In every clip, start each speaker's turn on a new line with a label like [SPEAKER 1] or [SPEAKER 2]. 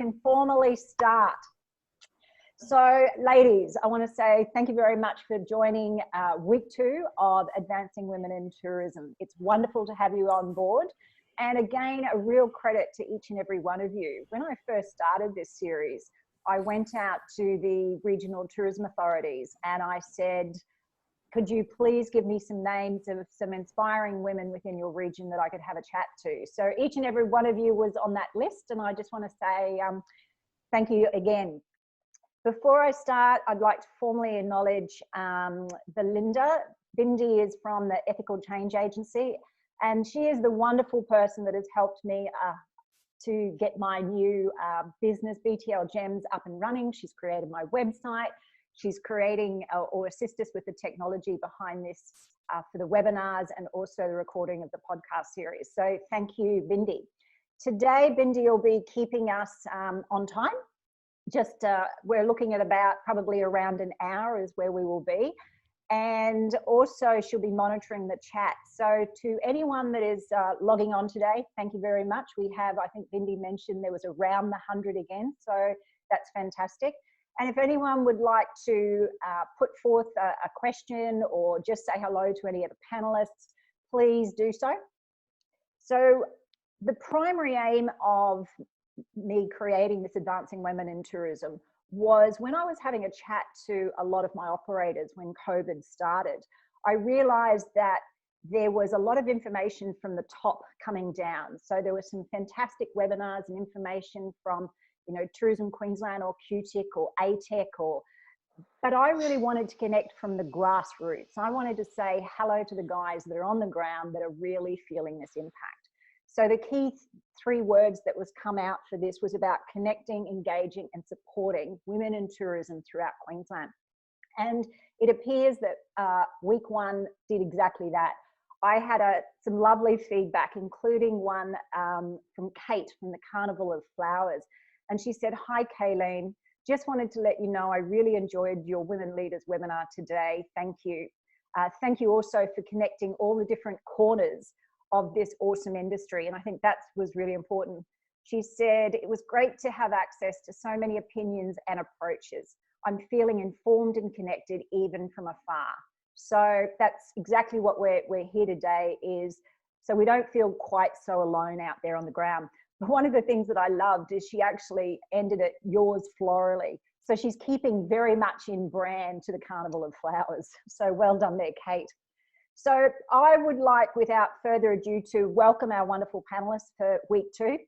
[SPEAKER 1] can formally start. So, ladies, I want to say thank you very much for joining week 2 of Advancing Women in Tourism. It's wonderful to have you on board. And again, a real credit to each and every one of you. When I first started this series, I went out to the regional tourism authorities and I said, could you please give me some names of some inspiring women within your region that I could have a chat to? So each and every one of you was on that list, and I just want to say thank you again. Before I start, I'd like to formally acknowledge Belinda. Bindi is from the Ethical Change Agency, and she is the wonderful person that has helped me to get my new business, BTL Gems, up and running. She's created my website. She's creating or assist us with the technology behind this for the webinars and also the recording of the podcast series. So thank you, Bindi. Today, Bindi will be keeping us on time. Just we're looking at about probably around an hour is where we will be. And also she'll be monitoring the chat. So to anyone that is logging on today, thank you very much. We have, I think Bindi mentioned there was around the 100 again. So that's fantastic. And if anyone would like to put forth a question or just say hello to any of the panelists, please do so. So the primary aim of me creating this Advancing Women in Tourism was when I was having a chat to a lot of my operators when COVID started, I realized that there was a lot of information from the top coming down. So there were some fantastic webinars and information from Tourism Queensland or QTIC or ATEC but I really wanted to connect from the grassroots. I wanted to say hello to the guys that are on the ground that are really feeling this impact. So the key 3 words that was come out for this was about connecting, engaging and supporting women in tourism throughout Queensland. And it appears that week 1 did exactly that. I had some lovely feedback, including one from Kate from the Carnival of Flowers. And she said, hi, Kayleen, just wanted to let you know I really enjoyed your Women Leaders webinar today. Thank you. Thank you also for connecting all the different corners of this awesome industry. And I think that was really important. She said, it was great to have access to so many opinions and approaches. I'm feeling informed and connected even from afar. So that's exactly what we're here today is so we don't feel quite so alone out there on the ground. But one of the things that I loved is she actually ended it yours florally. So she's keeping very much in brand to the Carnival of Flowers. So well done there, Kate. So I would like, without further ado, to welcome our wonderful panelists for week 2.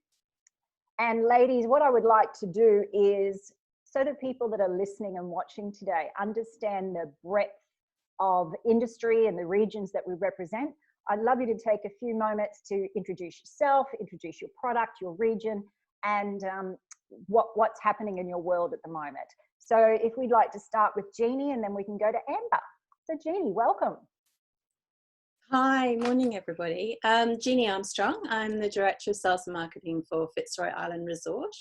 [SPEAKER 1] And ladies, what I would like to do is, so that people that are listening and watching today understand the breadth of industry and the regions that we represent, I'd love you to take a few moments to introduce yourself, introduce your product, your region, and what's happening in your world at the moment. So if we'd like to start with Jeannie, and then we can go to Amber. So Jeannie, welcome.
[SPEAKER 2] Hi, morning everybody. Jeannie Armstrong. I'm the Director of Sales and Marketing for Fitzroy Island Resort.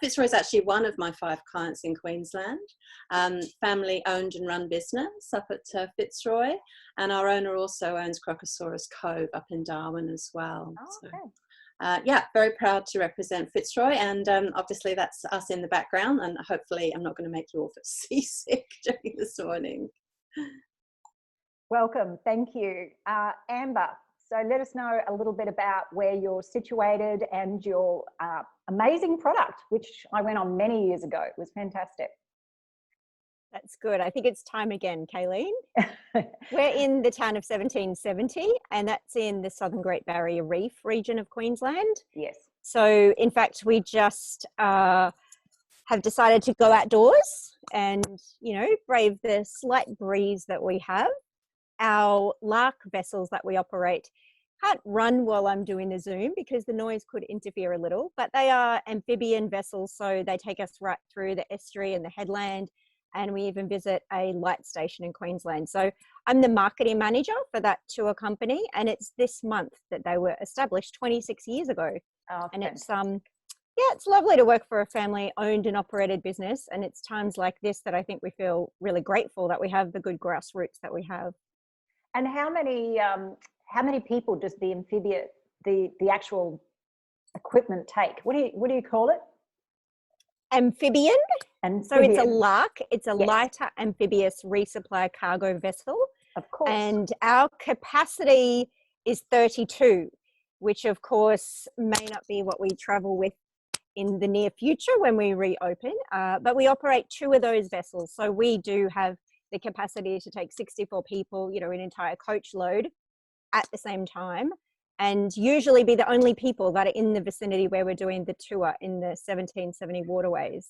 [SPEAKER 2] Fitzroy is actually one of my 5 clients in Queensland. Family owned and run business up at Fitzroy, and our owner also owns Crocosaurus Cove up in Darwin as well.
[SPEAKER 1] Oh, okay.
[SPEAKER 2] So, yeah, very proud to represent Fitzroy, and obviously that's us in the background, and hopefully I'm not going to make you all seasick during this morning.
[SPEAKER 1] Welcome, thank you. Amber, so let us know a little bit about where you're situated and your amazing product, which I went on many years ago. It was fantastic.
[SPEAKER 3] That's good. I think it's time again, Kayleen. We're in the town of 1770, and that's in the Southern Great Barrier Reef region of Queensland.
[SPEAKER 1] Yes.
[SPEAKER 3] So in fact, we just have decided to go outdoors and, brave the slight breeze that we have. Our LARC vessels that we operate can't run while I'm doing the Zoom because the noise could interfere a little, but they are amphibian vessels, so they take us right through the estuary and the headland, and we even visit a light station in Queensland. So I'm the marketing manager for that tour company, and it's this month that they were established 26 years ago.
[SPEAKER 1] Oh,
[SPEAKER 3] and it's it's lovely to work for a family owned and operated business, and it's times like this that I think we feel really grateful that we have the good grassroots that we have.
[SPEAKER 1] And how many people does the amphibian, the actual equipment take? What do you call it?
[SPEAKER 3] amphibian. So it's a LARC. It's a
[SPEAKER 1] Yes.
[SPEAKER 3] lighter amphibious resupply cargo vessel.
[SPEAKER 1] Of course.
[SPEAKER 3] And our capacity is 32, which of course may not be what we travel with in the near future when we reopen, but we operate 2 of those vessels. So we do have the capacity to take 64 people, you know, an entire coach load at the same time, and usually be the only people that are in the vicinity where we're doing the tour in the 1770 waterways.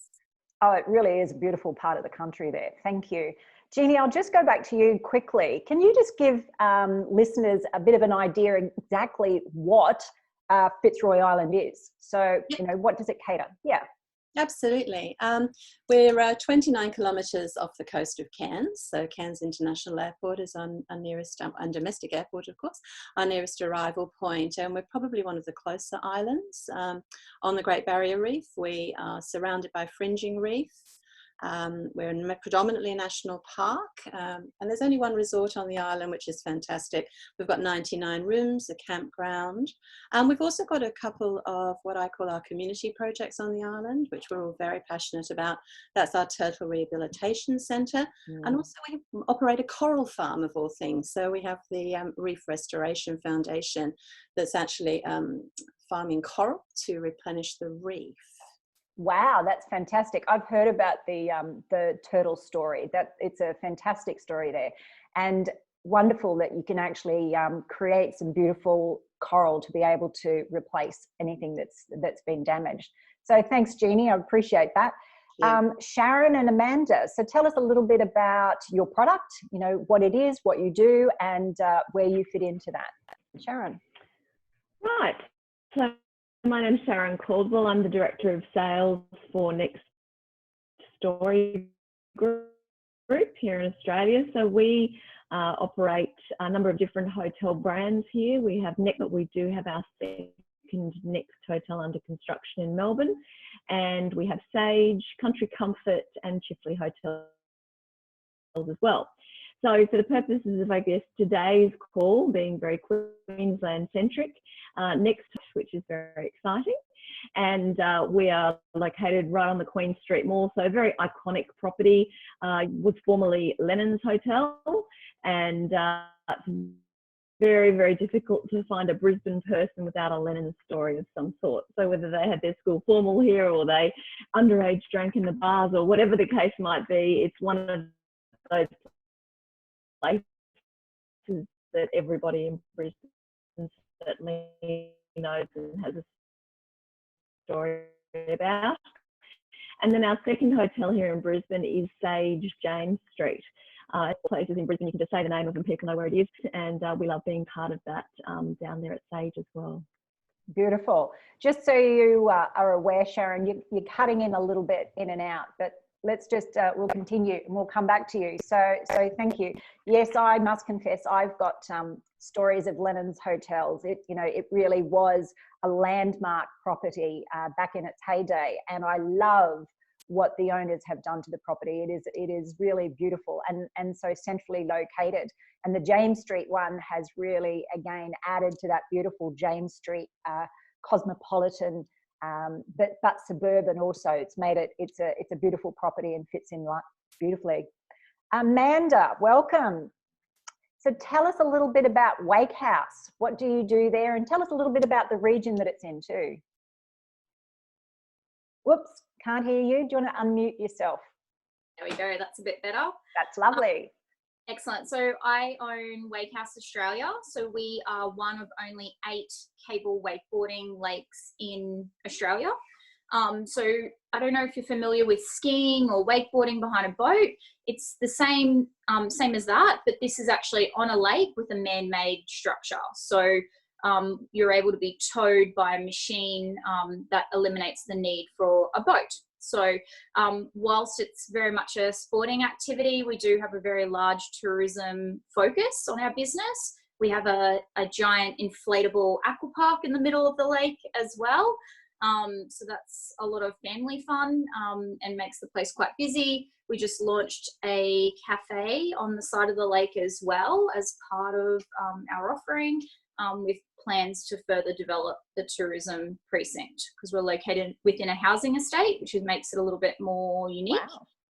[SPEAKER 1] Oh, it really is a beautiful part of the country there. Thank you. Jeannie, I'll just go back to you quickly. Can you just give listeners a bit of an idea exactly what Fitzroy Island is? So, you know, what does it cater? Yeah.
[SPEAKER 2] Absolutely. We're 29 kilometres off the coast of Cairns. So Cairns International Airport is our nearest, and domestic airport, of course, our nearest arrival point. And we're probably one of the closer islands on the Great Barrier Reef. We are surrounded by fringing reef. We're in predominantly a national park, and there's only one resort on the island, which is fantastic. We've got 99 rooms, a campground, and we've also got a couple of what I call our community projects on the island, which we're all very passionate about. That's our Turtle Rehabilitation Centre, and also we operate a coral farm of all things. So we have the Reef Restoration Foundation that's actually farming coral to replenish the reef.
[SPEAKER 1] Wow, that's fantastic. I've heard about the turtle story. That it's a fantastic story there, and wonderful that you can actually create some beautiful coral to be able to replace anything that's been damaged. So thanks, Jeannie. I appreciate that. Sharon and Amanda, so tell us a little bit about your product, you know, what it is, what you do, and where you fit into that. Sharon.
[SPEAKER 4] Right. So my name's Sharon Cauldwell. I'm the Director of Sales for Next Story Group here in Australia. So we operate a number of different hotel brands here. We have Next, but we do have our second Next hotel under construction in Melbourne. And we have Sage, Country Comfort and Chifley Hotels as well. So for the purposes of, I guess, today's call being very Queensland centric, Next, which is very exciting. And we are located right on the Queen Street Mall, so a very iconic property. Was formerly Lennon's Hotel, and it's very, very difficult to find a Brisbane person without a Lennon story of some sort. So whether they had their school formal here or they underage drank in the bars or whatever the case might be, it's one of those places that everybody in Brisbane certainly knows and has a story about. And then our second hotel here in Brisbane is Sage James Street. Places in Brisbane, you can just say the name of them, people know where it is, and we love being part of that down there at Sage as well. Beautiful.
[SPEAKER 1] Just so you are aware, Sharon, you're cutting in a little bit in and out, but let's just, we'll continue and we'll come back to you. So thank you. Yes, I must confess, I've got stories of Lennon's Hotels. It really was a landmark property back in its heyday, and I love what the owners have done to the property. It is really beautiful and so centrally located. And the James Street one has really, again, added to that beautiful James Street cosmopolitan, but suburban also. It's made it, it's a beautiful property and fits in beautifully. Amanda, welcome. So tell us a little bit about Wake House. What do you do there? And tell us a little bit about the region that it's in too. Whoops, can't hear you. Do you want to unmute yourself?
[SPEAKER 5] There we go, that's a bit better.
[SPEAKER 1] That's lovely.
[SPEAKER 5] Excellent. So I own Wake House Australia. So we are one of only 8 cable wakeboarding lakes in Australia. So I don't know if you're familiar with skiing or wakeboarding behind a boat. It's the same as that, but this is actually on a lake with a man-made structure. So you're able to be towed by a machine that eliminates the need for a boat. So whilst it's very much a sporting activity, we do have a very large tourism focus on our business. We have a giant inflatable aqua park in the middle of the lake as well. So that's a lot of family fun and makes the place quite busy. We just launched a cafe on the side of the lake as well as part of our offering, with plans to further develop the tourism precinct because we're located within a housing estate, which makes it a little bit more unique.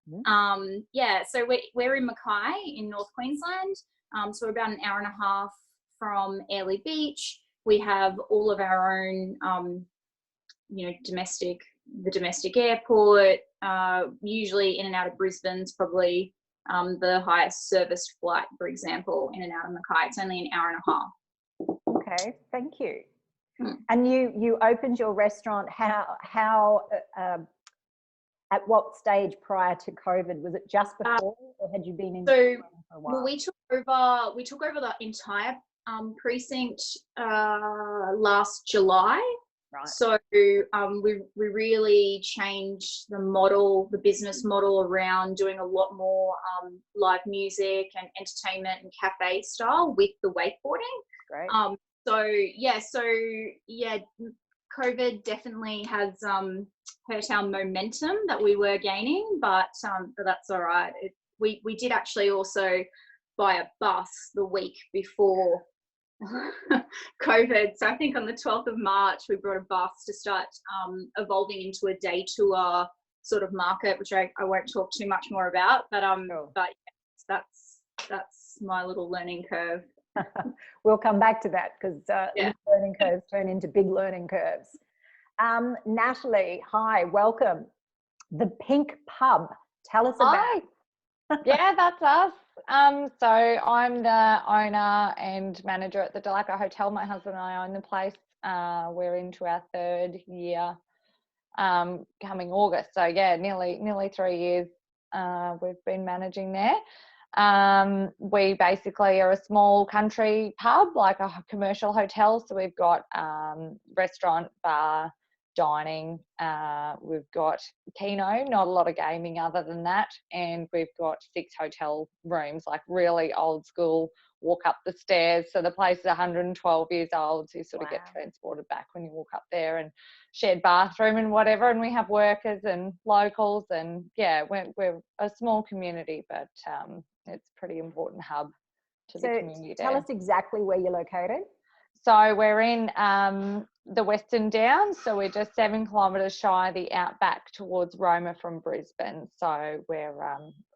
[SPEAKER 1] Wow.
[SPEAKER 5] Yeah, so we're in Mackay in North Queensland. So we're about an hour and a half from Airlie Beach. We have all of our own, the domestic airport. Usually in and out of Brisbane's probably the highest serviced flight, for example, in and out of Mackay. It's only an hour and a half.
[SPEAKER 1] Okay, thank you. And you opened your restaurant. How at what stage prior to COVID? Was it just before, or had you been in for a while?
[SPEAKER 5] Well, we took over the entire precinct last July.
[SPEAKER 1] Right.
[SPEAKER 5] So we really changed the business model around doing a lot more live music and entertainment and cafe style with the wakeboarding.
[SPEAKER 1] Great.
[SPEAKER 5] COVID definitely has hurt our momentum that we were gaining, but that's all right. We did actually also buy a bus the week before COVID. So I think on the 12th of March, we brought a bus to start evolving into a day tour sort of market, which I won't talk too much more about, but yes, that's my little learning curve.
[SPEAKER 1] We'll come back to that because learning curves turn into big learning curves. Natalie, hi, welcome. The Pink Pub, tell us about it.
[SPEAKER 6] Yeah, that's us. So I'm the owner and manager at the Dulacca Hotel. My husband and I own the place. We're into our 3rd year coming August. So yeah, nearly 3 years we've been managing there. We basically are a small country pub, like a commercial hotel. So we've got restaurant, bar, dining, we've got keno, not a lot of gaming other than that, and we've got 6 hotel rooms, like really old school, walk up the stairs. So the place is 112 years old, so you sort of get transported back when you walk up there, and shared bathroom and whatever. And we have workers and locals, and yeah, we're a small community, but it's a pretty important hub to the community.
[SPEAKER 1] Tell us exactly where you're located.
[SPEAKER 6] So we're in the Western Downs, so we're just 7 kilometres shy of the outback towards Roma from Brisbane. So we're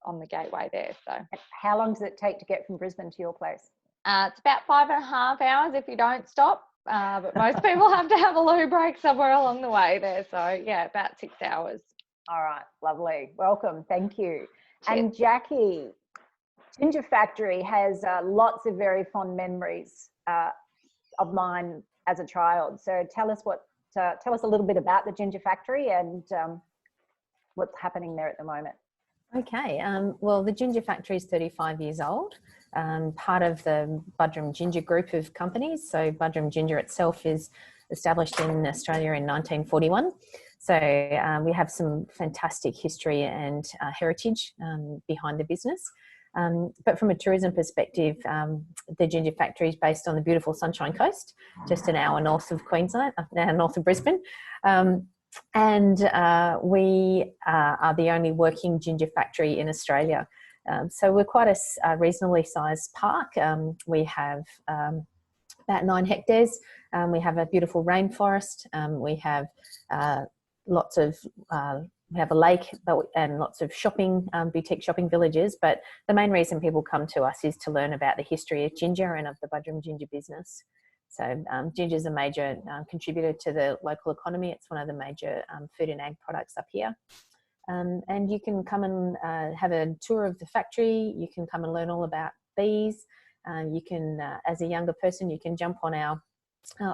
[SPEAKER 6] on the gateway there. So
[SPEAKER 1] how long does it take to get from Brisbane to your place?
[SPEAKER 6] It's about 5.5 hours if you don't stop, but most people have to have a loo break somewhere along the way there. So yeah, about 6 hours.
[SPEAKER 1] All right, lovely. Welcome, thank you.
[SPEAKER 6] Cheers.
[SPEAKER 1] And Jacquie, Ginger Factory has lots of very fond memories of mine as a child. So tell us a little bit about the Ginger Factory and what's happening there at the moment.
[SPEAKER 7] Okay, well, the Ginger Factory is 35 years old, part of the Buderim Ginger group of companies. So Buderim Ginger itself is established in Australia in 1941. So we have some fantastic history and heritage behind the business. But from a tourism perspective, the Ginger Factory is based on the beautiful Sunshine Coast, just an hour north of Queensland, north of Brisbane. And we are the only working ginger factory in Australia. So we're quite a reasonably sized park. We have about 9 hectares. We have a beautiful rainforest. We have we have a lake and lots of shopping, boutique shopping villages. But the main reason people come to us is to learn about the history of ginger and of the Buderim Ginger business. So ginger is a major contributor to the local economy. It's one of the major food and ag products up here. And you can come and have a tour of the factory. You can come and learn all about bees. You can, as a younger person, you can jump on our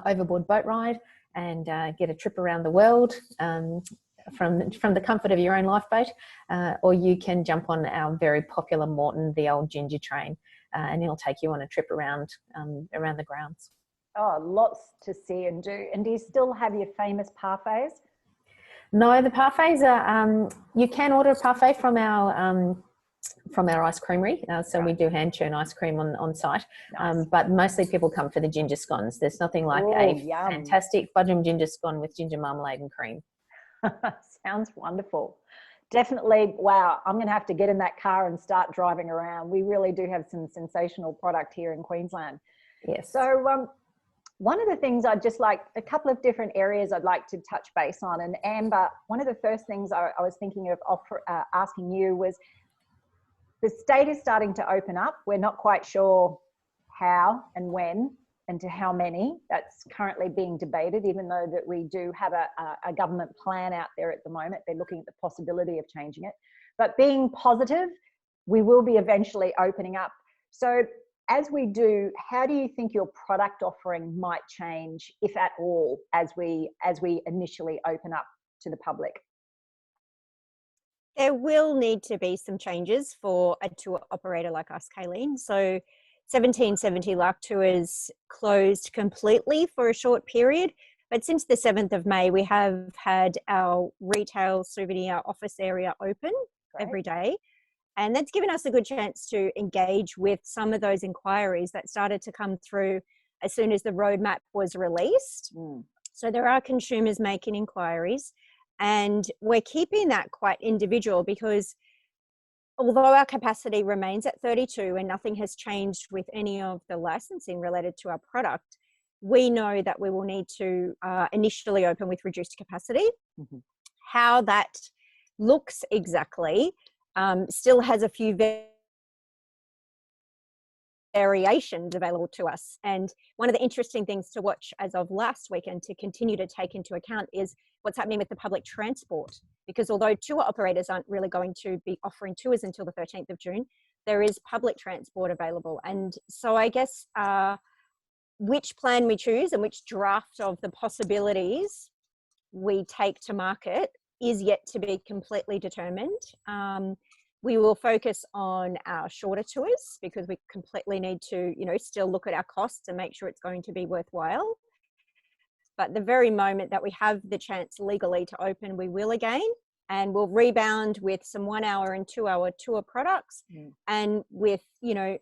[SPEAKER 7] overboard boat ride and get a trip around the world from the comfort of your own lifeboat, or you can jump on our very popular Morton, the old ginger train, and it'll take you on a trip around the grounds.
[SPEAKER 1] Oh, lots to see and do. And do you still have your famous parfaits?
[SPEAKER 7] No, the parfaits are, you can order a parfait from our ice creamery. So right. We do hand churn ice cream on site. Nice. But mostly people come for the ginger scones. There's nothing like fantastic Buderim ginger scone with ginger marmalade and cream.
[SPEAKER 1] Sounds wonderful. Definitely. Wow. I'm going to have to get in that car and start driving around. We really do have some sensational product here in Queensland.
[SPEAKER 7] Yes.
[SPEAKER 1] So One of the things I'd just like, a couple of different areas I'd like to touch base on. And Amber, one of the first things I was thinking of asking you was, the state is starting to open up. We're not quite sure how and when and to how many. That's currently being debated, even though that we do have a government plan out there at the moment. They're looking at the possibility of changing it. But being positive, we will be eventually opening up. So as we do, how do you think your product offering might change, if at all, as we initially open up to the public?
[SPEAKER 3] There will need to be some changes for a tour operator like us, Kayleen. So 1770 LARC Tours closed completely for a short period, but since the 7th of May, we have had our retail souvenir office area open every day. And that's given us a good chance to engage with some of those inquiries that started to come through as soon as the roadmap was released. So there are consumers making inquiries, and we're keeping that quite individual, because although our capacity remains at 32 and nothing has changed with any of the licensing related to our product, we know that we will need to initially open with reduced capacity. How that looks exactly still has a few variations available to us. And one of the interesting things to watch as of last week and to continue to take into account is what's happening with the public transport. Because although tour operators aren't really going to be offering tours until the 13th of June, there is public transport available. And so I guess which plan we choose and which draft of the possibilities we take to market is yet to be completely determined. We will focus on our shorter tours, because we completely need to, still look at our costs and make sure it's going to be worthwhile. But the very moment that we have the chance legally to open, we will again, and we'll rebound with some 1 hour and 2 hour tour products, and with,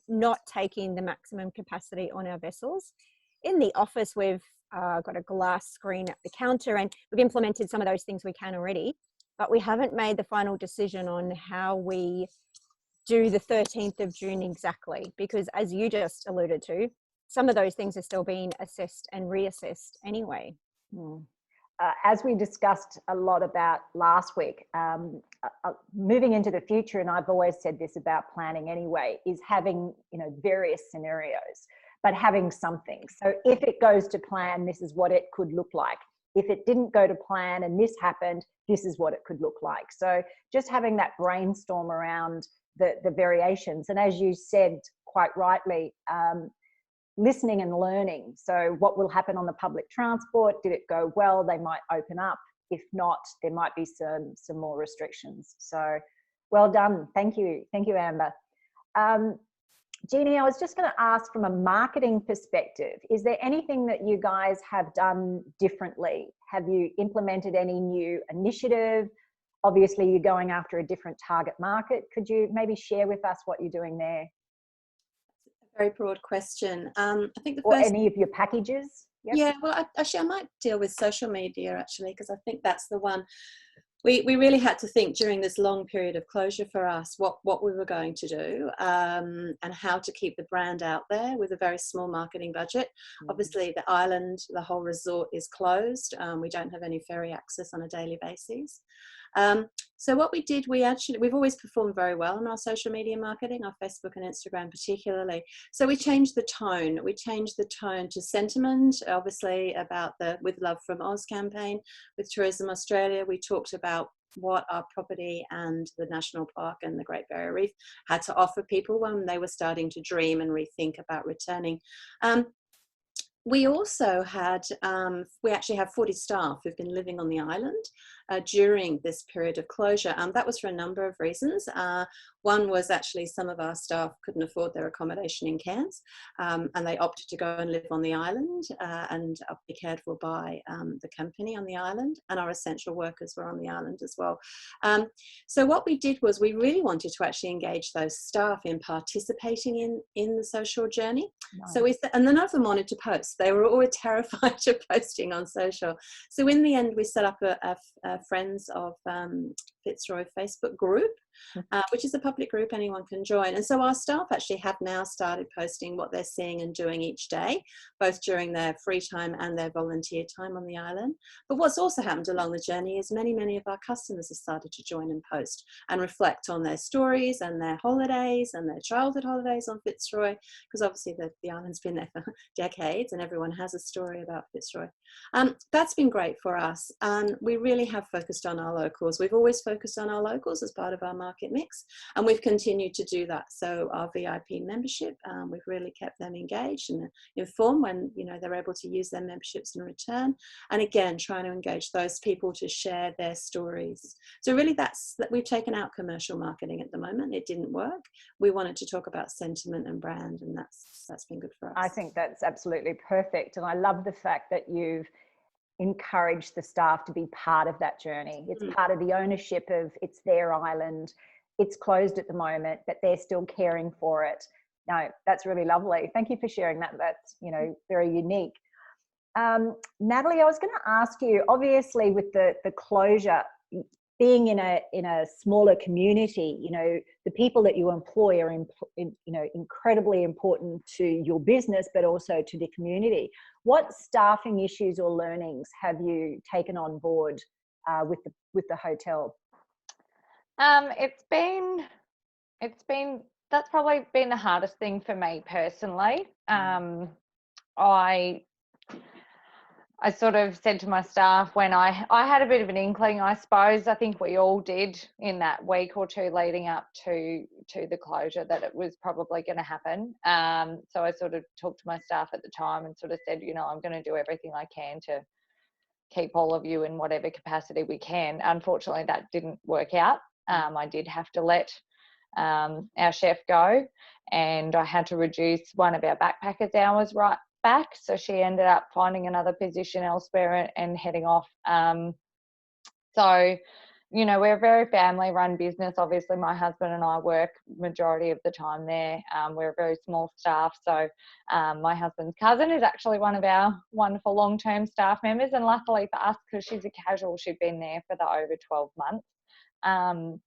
[SPEAKER 3] not taking the maximum capacity on our vessels. In the office, we've got a glass screen at the counter, and we've implemented some of those things we can already, but we haven't made the final decision on how we do the 13th of June exactly, because as you just alluded to, some of those things are still being assessed and reassessed anyway.
[SPEAKER 1] As we discussed a lot about last week, moving into the future, and I've always said this about planning anyway, is having, various scenarios, but having something. So if it goes to plan, this is what it could look like. If it didn't go to plan and this happened, this is what it could look like. So just having that brainstorm around the variations. And as you said quite rightly, listening and learning. So what will happen on the public transport? Did it go well? They might open up. If not, there might be some more restrictions. So well done. Thank you. Thank you, Amber. Jeannie, I was just going to ask, from a marketing perspective, is there anything that you guys have done differently? Have you implemented any new initiative? Obviously, you're going after a different target market. Could you maybe share with us what you're doing there?
[SPEAKER 2] Very broad question. I think the
[SPEAKER 1] or
[SPEAKER 2] first,
[SPEAKER 1] any of your packages? Yep.
[SPEAKER 2] Yeah, well, I might deal with social media actually, because I think that's the one. We really had to think during this long period of closure for us what we were going to do, and how to keep the brand out there with a very small marketing budget. Obviously, the island, the whole resort is closed. We don't have any ferry access on a daily basis. So what we did, we've always performed very well in our social media marketing, our Facebook and Instagram particularly. So we changed the tone. We changed the tone to sentiment, obviously, about the With Love from Oz campaign. With Tourism Australia, we talked about what our property and the National Park and the Great Barrier Reef had to offer people when they were starting to dream and rethink about returning. We also had, we actually have 40 staff who've been living on the island during this period of closure. That was for a number of reasons. One was actually some of our staff couldn't afford their accommodation in Cairns, and they opted to go and live on the island and be cared for by the company on the island, and our essential workers were on the island as well. So what we did was we really wanted to actually engage those staff in participating in the social journey. Nice. So and none of them wanted to post. They were always terrified of posting on social. So in the end, we set up a Friends of Fitzroy Facebook group, which is a public group anyone can join. And so our staff actually have now started posting what they're seeing and doing each day, both during their free time and their volunteer time on the island. But what's also happened along the journey is many of our customers have started to join and post and reflect on their stories and their holidays and their childhood holidays on Fitzroy, because obviously the island's been there for decades and everyone has a story about Fitzroy. That's been great for us, and we really have focused on our locals. We've always focused on our locals as part of our market mix, and we've continued to do that. So our VIP membership, we've really kept them engaged and informed when they're able to use their memberships in return, and again trying to engage those people to share their stories. So really we've taken out commercial marketing at the moment. It didn't work. We wanted to talk about sentiment and brand, and that's been good for us.
[SPEAKER 1] I think that's absolutely perfect, and I love the fact that you've encouraged the staff to be part of that journey. It's part of the ownership of, it's their island, it's closed at the moment, but they're still caring for it. No, that's really lovely. Thank you for sharing that. That's very unique. Natalie, I was going to ask you, obviously with the closure, being in a smaller community, the people that you employ are incredibly important to your business, but also to the community. What staffing issues or learnings have you taken on board with the hotel?
[SPEAKER 6] That's probably been the hardest thing for me personally. I sort of said to my staff when I had a bit of an inkling, I suppose, I think we all did in that week or two leading up to the closure, that it was probably going to happen. So I sort of talked to my staff at the time and sort of said, I'm going to do everything I can to keep all of you in whatever capacity we can. Unfortunately, that didn't work out. I did have to let our chef go, and I had to reduce one of our backpackers' hours right back, so she ended up finding another position elsewhere and heading off. So we're a very family run business. Obviously my husband and I work majority of the time there. We're a very small staff, so my husband's cousin is actually one of our wonderful long-term staff members, and luckily for us, because she's a casual, she'd been there for over 12 months,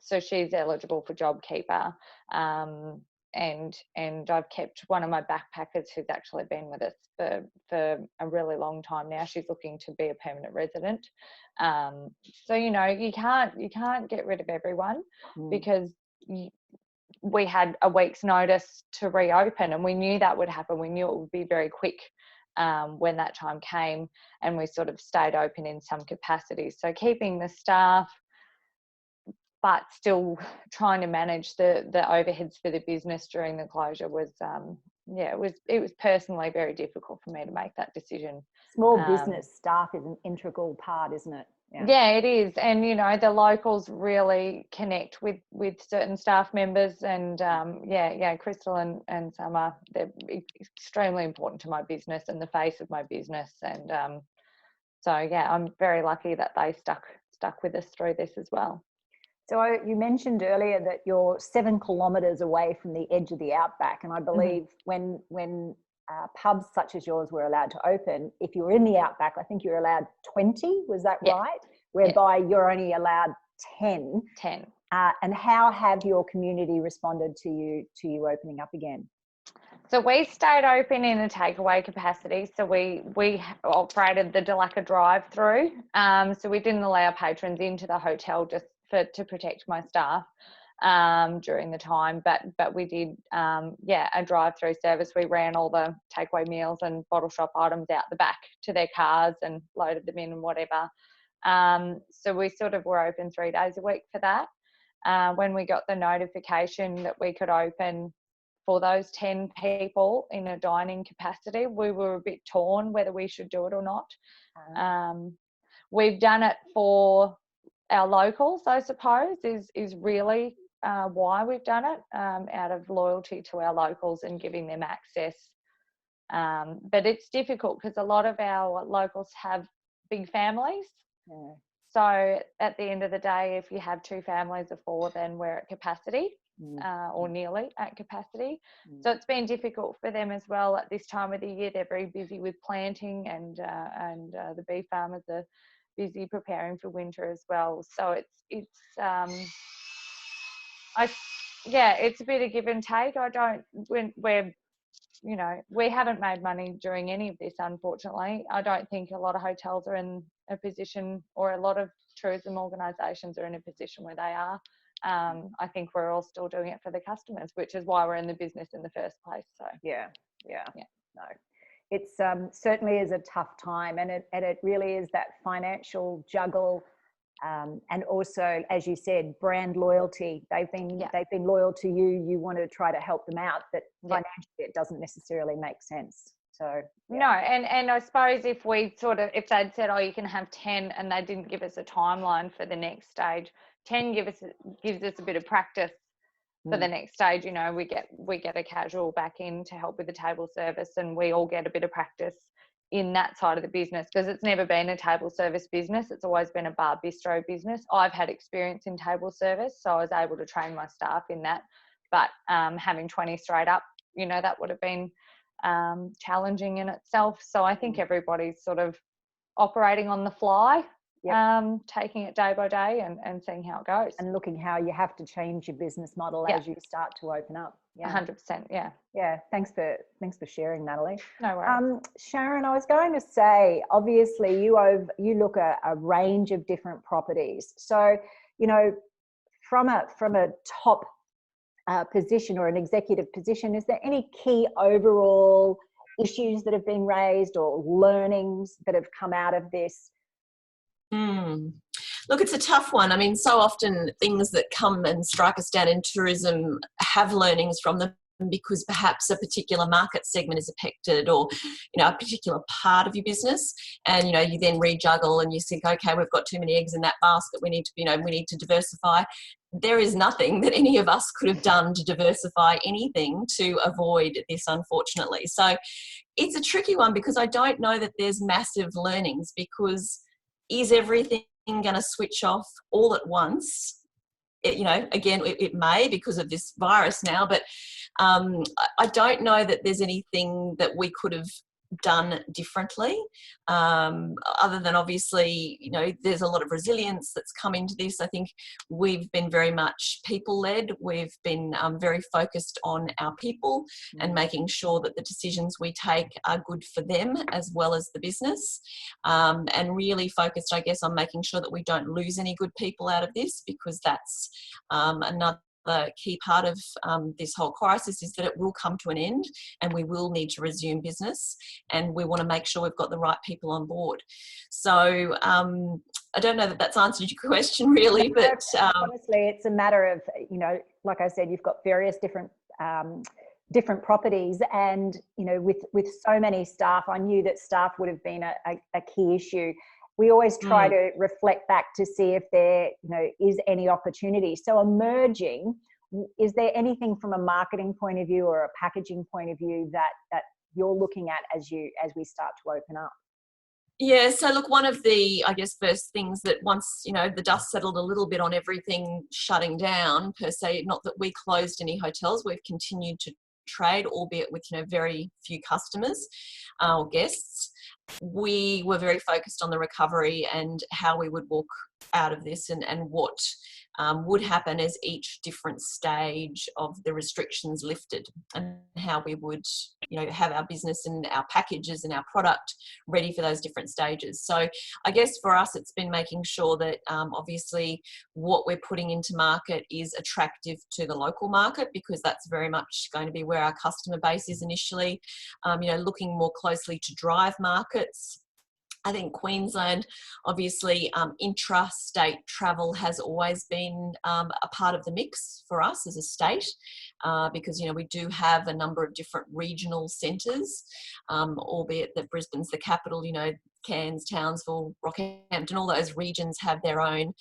[SPEAKER 6] so she's eligible for JobKeeper. And I've kept one of my backpackers who's actually been with us for a really long time now. She's looking to be a permanent resident. So you can't get rid of everyone, because we had a week's notice to reopen, and we knew that would happen. We knew it would be very quick when that time came, and we sort of stayed open in some capacity. So keeping the staff, but still trying to manage the overheads for the business during the closure was, it was personally very difficult for me to make that decision.
[SPEAKER 1] Small business staff is an integral part, isn't it?
[SPEAKER 6] Yeah, it is. And, the locals really connect with certain staff members, and Crystal and Summer, they're extremely important to my business and the face of my business. And so, I'm very lucky that they stuck with us through this as well.
[SPEAKER 1] So you mentioned earlier that you're 7 kilometres away from the edge of the outback, and I believe when pubs such as yours were allowed to open, if you were in the outback, I think you're allowed 20, was that right? Whereby you're only allowed 10.
[SPEAKER 6] 10.
[SPEAKER 1] And how have your community responded to you opening up again?
[SPEAKER 6] So we stayed open in a takeaway capacity. So we operated the Dulacca drive-through. So we didn't allow patrons into the hotel just to protect my staff during the time, but we did a drive-through service. We ran all the takeaway meals and bottle shop items out the back to their cars and loaded them in and whatever. So we sort of were open 3 days a week for that. When we got the notification that we could open for those 10 people in a dining capacity, we were a bit torn whether we should do it or not. We've done it for our locals, I suppose, is really why we've done it, out of loyalty to our locals and giving them access. But it's difficult because a lot of our locals have big families. Yeah. So at the end of the day, if you have 2 families of 4, then we're at capacity, or nearly at capacity. So it's been difficult for them as well at this time of the year. They're very busy with planting, and the bee farmers are busy preparing for winter as well. So it's a bit of give and take. We haven't made money during any of this, unfortunately. I don't think a lot of hotels are in a position, or a lot of tourism organisations are in a position where they are. I think we're all still doing it for the customers, which is why we're in the business in the first place. So
[SPEAKER 1] yeah. No, it's certainly is a tough time, and it really is that financial juggle. And also, as you said, brand loyalty. They've been loyal to you. You want to try to help them out, but financially it doesn't necessarily make sense. So
[SPEAKER 6] no, and I suppose if they'd said, oh, you can have 10, and they didn't give us a timeline for the next stage, 10 gives us a bit of practice for the next stage. You know, we get a casual back in to help with the table service, and we all get a bit of practice in that side of the business, because it's never been a table service business. It's always been a bar bistro business. I've had experience in table service, so I was able to train my staff in that. But having 20 straight up, you know, that would have been challenging in itself. So I think everybody's sort of operating on the fly, taking it day by day and seeing how it goes.
[SPEAKER 1] And looking how you have to change your business model as you start to open up.
[SPEAKER 6] 100%,
[SPEAKER 1] Yeah, thanks for sharing, Natalie.
[SPEAKER 6] No worries.
[SPEAKER 1] Sharon, I was going to say, obviously you look at a range of different properties. So, you know, from a top position or an executive position, is there any key overall issues that have been raised or learnings that have come out of this?
[SPEAKER 8] Look, it's a tough one. I mean, so often things that come and strike us down in tourism have learnings from them, because perhaps a particular market segment is affected, or, you know, a particular part of your business, and, you know, you then rejuggle and you think, okay, we've got too many eggs in that basket, we need to diversify. There is nothing that any of us could have done to diversify anything to avoid this, unfortunately. So it's a tricky one, because I don't know that there's massive learnings, because is everything going to switch off all at once? It may, because of this virus now, but I don't know that there's anything that we could have done differently, other than, obviously, you know, there's a lot of resilience that's come into this. I think we've been very much people-led. We've been very focused on our people and making sure that the decisions we take are good for them as well as the business, and really focused, I guess, on making sure that we don't lose any good people out of this, because that's another key part of this whole crisis, is that it will come to an end and we will need to resume business, and we want to make sure we've got the right people on board. So I don't know that that's answered your question really, but
[SPEAKER 1] honestly, it's a matter of, you know, like I said, you've got various different properties, and, you know, with so many staff, I knew that staff would have been a key issue. We always try to reflect back to see if there, you know, is any opportunity. So emerging, is there anything from a marketing point of view or a packaging point of view that you're looking at as we start to open up?
[SPEAKER 8] Yeah, so look, one of the, I guess, first things that, once, you know, the dust settled a little bit on everything shutting down per se, not that we closed any hotels, we've continued to trade, albeit with, you know, very few customers or guests. We were very focused on the recovery and how we would walk out of this, and what would happen as each different stage of the restrictions lifted, and how we would, you know, have our business and our packages and our product ready for those different stages. So I guess for us, it's been making sure that obviously what we're putting into market is attractive to the local market, because that's very much going to be where our customer base is initially. You know, looking more closely to drive markets. I think Queensland, obviously, intra-state travel has always been a part of the mix for us as a state, because, you know, we do have a number of different regional centres, albeit that Brisbane's the capital. You know, Cairns, Townsville, Rockhampton, all those regions have their own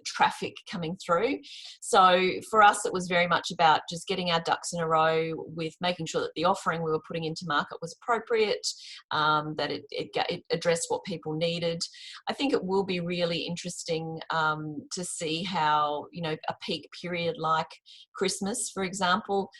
[SPEAKER 8] traffic coming through. So for us, it was very much about just getting our ducks in a row with making sure that the offering we were putting into market was appropriate, that it addressed what people needed. I think it will be really interesting to see how, you know, a peak period like Christmas, for example,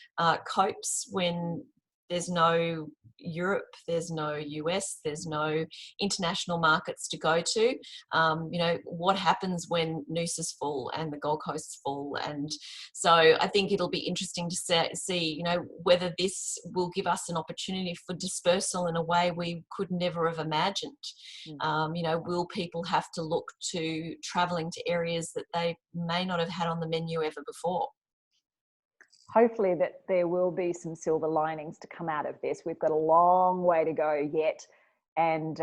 [SPEAKER 8] copes when there's no Europe, there's no US, there's no international markets to go to. You know, what happens when Noosa's full and the Gold Coast's full? And so I think it'll be interesting to see, you know, whether this will give us an opportunity for dispersal in a way we could never have imagined. You know, will people have to look to travelling to areas that they may not have had on the menu ever before?
[SPEAKER 1] Hopefully that there will be some silver linings to come out of this. We've got a long way to go yet, and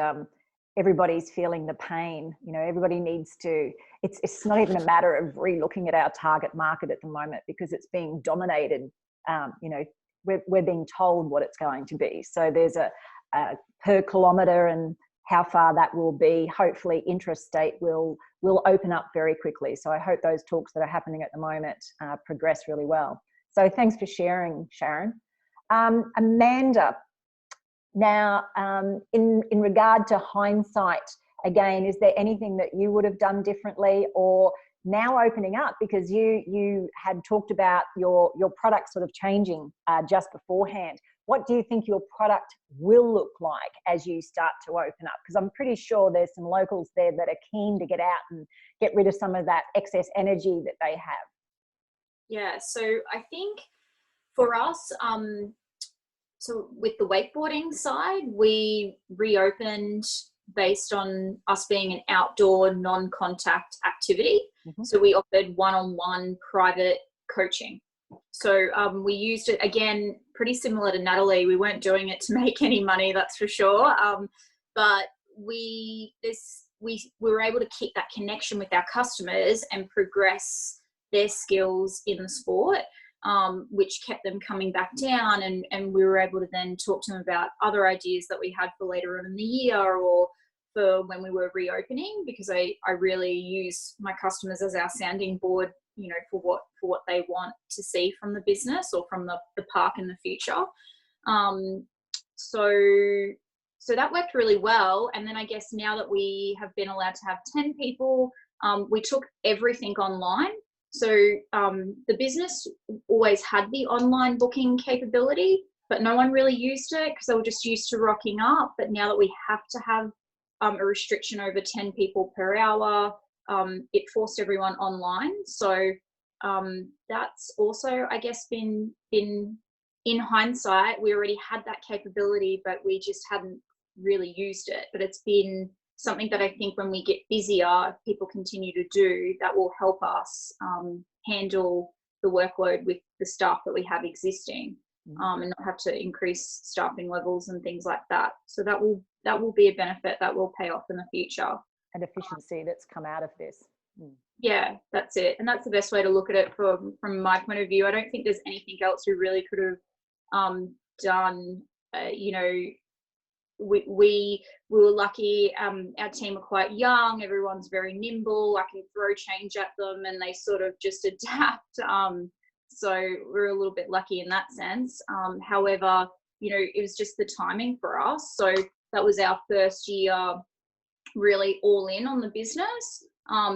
[SPEAKER 1] everybody's feeling the pain. You know, everybody needs to, it's not even a matter of re-looking at our target market at the moment, because it's being dominated. You know, we're being told what it's going to be. So there's a per kilometre, and how far that will be. Hopefully intrastate will open up very quickly. So I hope those talks that are happening at the moment progress really well. So thanks for sharing, Sharon. Amanda, now in regard to hindsight, again, is there anything that you would have done differently, or now opening up, because you had talked about your product sort of changing just beforehand. What do you think your product will look like as you start to open up? Because I'm pretty sure there's some locals there that are keen to get out and get rid of some of that excess energy that they have.
[SPEAKER 5] Yeah, so I think for us, so with the wakeboarding side, we reopened based on us being an outdoor non-contact activity. So we offered one-on-one private coaching. So we used it, again, pretty similar to Natalie. We weren't doing it to make any money, that's for sure. But we were able to keep that connection with our customers and progress their skills in the sport, which kept them coming back down, and we were able to then talk to them about other ideas that we had for later on in the year, or for when we were reopening, because I really use my customers as our sounding board, you know, for what they want to see from the business or from the park in the future. So that worked really well. And then I guess now that we have been allowed to have 10 people, we took everything online. So the business always had the online booking capability, but no one really used it because they were just used to rocking up. But now that we have to have a restriction over 10 people per hour, it forced everyone online. So that's also, I guess, been in hindsight, we already had that capability, but we just hadn't really used it. But it's been something that I think when we get busier, if people continue to do, that will help us handle the workload with the staff that we have existing, and not have to increase staffing levels and things like that. So that will be a benefit that will pay off in the future.
[SPEAKER 1] And efficiency that's come out of this.
[SPEAKER 5] Yeah, that's it. And that's the best way to look at it from my point of view. I don't think there's anything else we really could have done. You know, we were lucky. Our team are quite young. Everyone's very nimble. I can throw change at them and they sort of just adapt. So we're a little bit lucky in that sense. However, you know, it was just the timing for us. So that was our first year really all in on the business.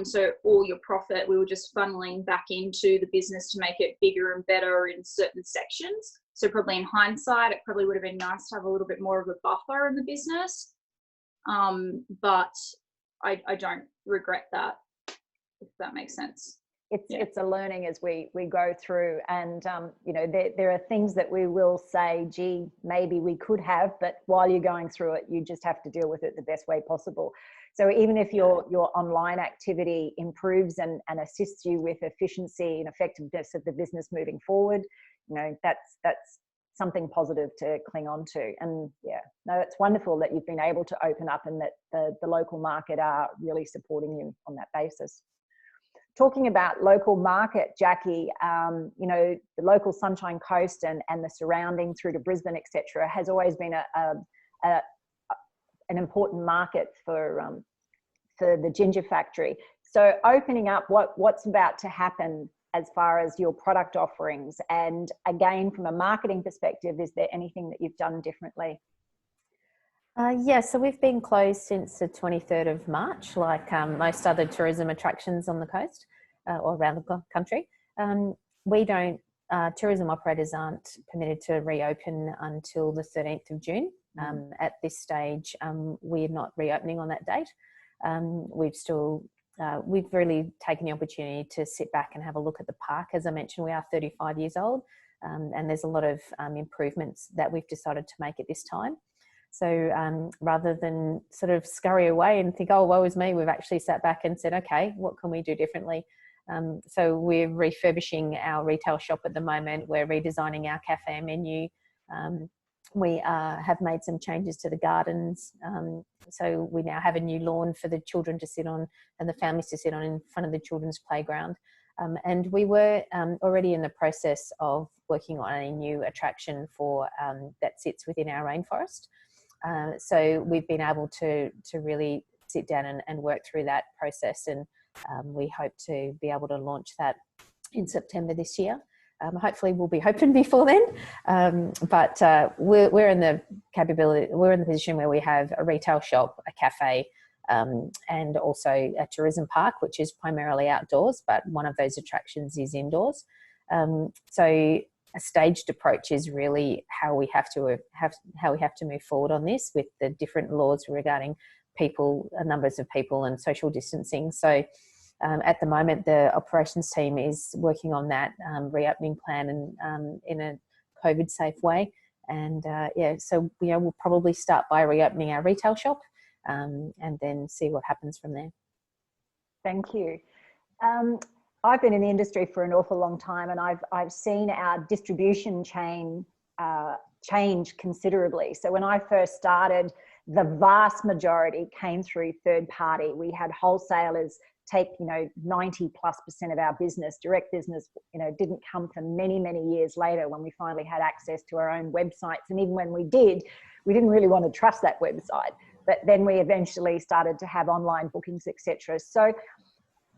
[SPEAKER 5] So all your profit, we were just funneling back into the business to make it bigger and better in certain sections. So probably in hindsight, it probably would have been nice to have a little bit more of a buffer in the business. But I don't regret that, if that makes sense.
[SPEAKER 1] It's a learning as we go through, and you know, there are things that we will say, gee, maybe we could have, but while you're going through it, you just have to deal with it the best way possible. So even if your online activity improves and assists you with efficiency and effectiveness of the business moving forward, you know, that's something positive to cling on to. And yeah, no, it's wonderful that you've been able to open up and that the local market are really supporting you on that basis. Talking about local market, Jacquie, you know, the local Sunshine Coast and the surrounding through to Brisbane, etc., has always been an important market for the ginger factory. So opening up, what's about to happen as far as your product offerings? And again, from a marketing perspective, is there anything that you've done differently?
[SPEAKER 7] Yeah, so we've been closed since the 23rd of March, like most other tourism attractions on the coast or around the country. We don't tourism operators aren't permitted to reopen until the 13th of June. At this stage, we're not reopening on that date. We've really taken the opportunity to sit back and have a look at the park. As I mentioned, we are 35 years old, and there's a lot of improvements that we've decided to make at this time. So rather than sort of scurry away and think, oh, woe is me, we've actually sat back and said, okay, what can we do differently? So we're refurbishing our retail shop at the moment. We're redesigning our cafe menu. We have made some changes to the gardens. So we now have a new lawn for the children to sit on and the families to sit on in front of the children's playground. And we were already in the process of working on a new attraction for that sits within our rainforest. So we've been able to really sit down and work through that process, and we hope to be able to launch that in September this year. Hopefully we'll be open before then, but we're in the capability, we're in the position where we have a retail shop, a cafe, and also a tourism park, which is primarily outdoors, but one of those attractions is indoors. So a staged approach is really how we have to move forward on this, with the different laws regarding people, numbers of people, and social distancing. So at the moment, the operations team is working on that reopening plan and in a COVID safe way. And so we'll probably start by reopening our retail shop and then see what happens from there.
[SPEAKER 1] Thank you. I've been in the industry for an awful long time, and I've seen our distribution chain change considerably. So when I first started, the vast majority came through third party. We had wholesalers take 90+% of our business. Direct business didn't come for many years later, when we finally had access to our own websites. And even when we did, we didn't really want to trust that website, but then we eventually started to have online bookings, etc. So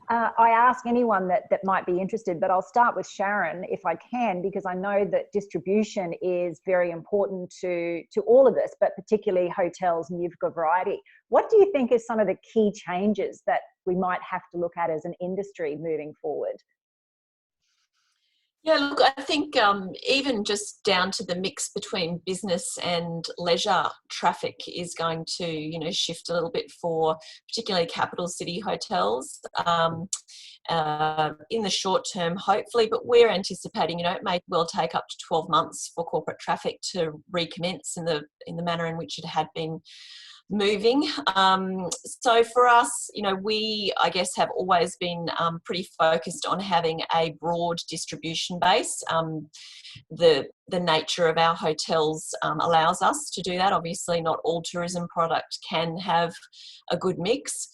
[SPEAKER 1] I ask anyone that might be interested, but I'll start with Sharon if I can, because I know that distribution is very important to all of us, but particularly hotels, and you've got variety. What do you think is some of the key changes that we might have to look at as an industry moving forward?
[SPEAKER 8] Yeah, look, I think even just down to the mix between business and leisure traffic is going to, shift a little bit for particularly capital city hotels in the short term, hopefully. But we're anticipating, it may well take up to 12 months for corporate traffic to recommence in the manner in which it had been moving. So for us, we, I guess, have always been pretty focused on having a broad distribution base. The nature of our hotels allows us to do that. Obviously, not all tourism product can have a good mix,